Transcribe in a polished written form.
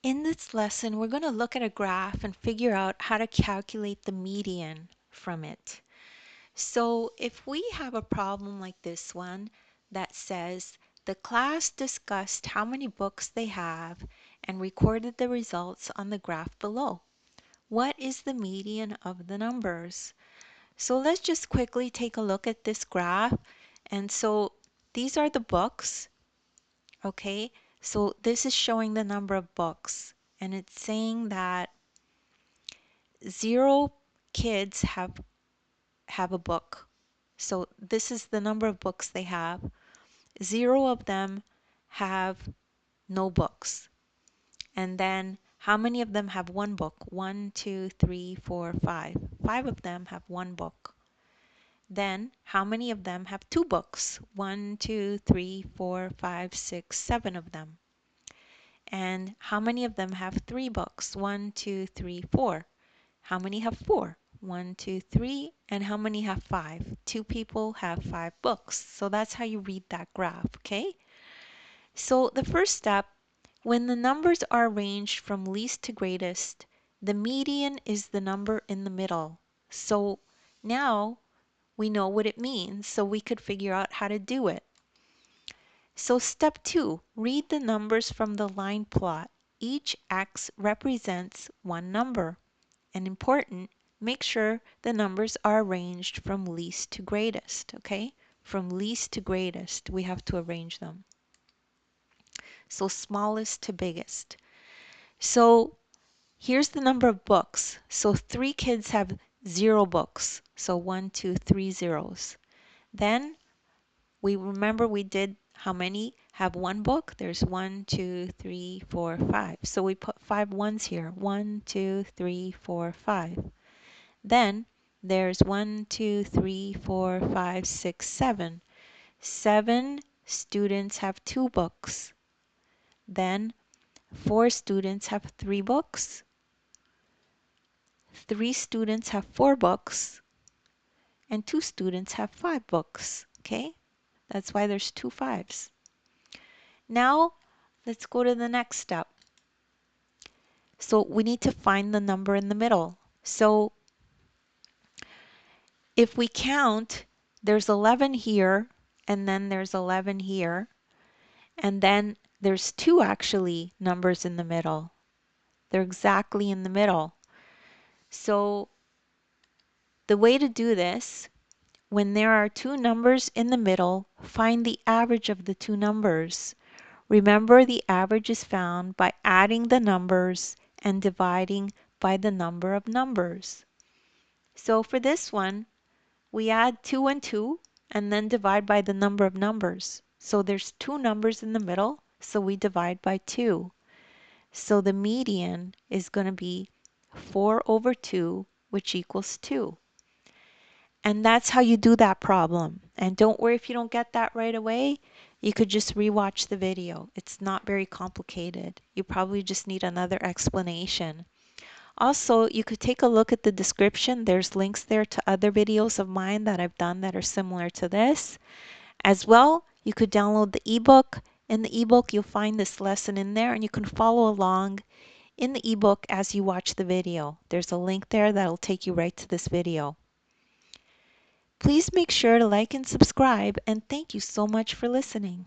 In this lesson, we're going to look at a graph and figure out how to calculate the median from it. So if we have a problem like this one that says the class discussed how many books they have and recorded the results on the graph below. What is the median of the numbers? So let's just quickly take a look at this graph. And so these are the books. Okay, so this is showing the number of books, and it's saying that 0 kids have a book. So this is the number of books they have. 0 of them have no books. And then how many of them have one book? 1, 2, 3, 4, 5. 5 of them have one book. Then how many of them have 2 books? 1, 2, 3, 4, 5, 6, 7 of them. And how many of them have 3 books? 1, 2, 3, 4. How many have 4? 1, 2, 3. And how many have 5? 2 people have 5 books. So that's how you read that graph, okay? So the first step, when the numbers are arranged from least to greatest, the median is the number in the middle. So now we know what it means, so we could figure out how to do it. So step 2, read the numbers from the line plot. Each X represents one number. And important, make sure the numbers are arranged from least to greatest, okay? From least to greatest, we have to arrange them. So smallest to biggest. So here's the number of books. So 3 kids have 0 books. So 1, 2, 3 zeros. Then we remember we did how many have one book? There's 1, 2, 3, 4, 5. So we put 5 ones here. 1, 2, 3, 4, 5. Then there's 1, 2, 3, 4, 5, 6, 7. 7 students have 2 books. Then 4 students have 3 books. 3 students have 4 books. And 2 students have 5 books. Okay? That's why there's 2 5s. Now, let's go to the next step. So we need to find the number in the middle. So if we count, there's 11 here, and then there's 11 here, and then there's 2 actually numbers in the middle. They're exactly in the middle. So the way to do this, when there are 2 numbers in the middle, find the average of the 2 numbers. Remember, the average is found by adding the numbers and dividing by the number of numbers. So for this one, we add 2 and 2 and then divide by the number of numbers. So there's 2 numbers in the middle, so we divide by 2. So the median is going to be 4 over 2, which equals 2. And that's how you do that problem. And don't worry if you don't get that right away. You could just rewatch the video. It's not very complicated. You probably just need another explanation. Also, you could take a look at the description. There's links there to other videos of mine that I've done that are similar to this. As well, you could download the ebook. In the ebook, you'll find this lesson in there, and you can follow along in the ebook as you watch the video. There's a link there that'll take you right to this video. Please make sure to like and subscribe, and thank you so much for listening.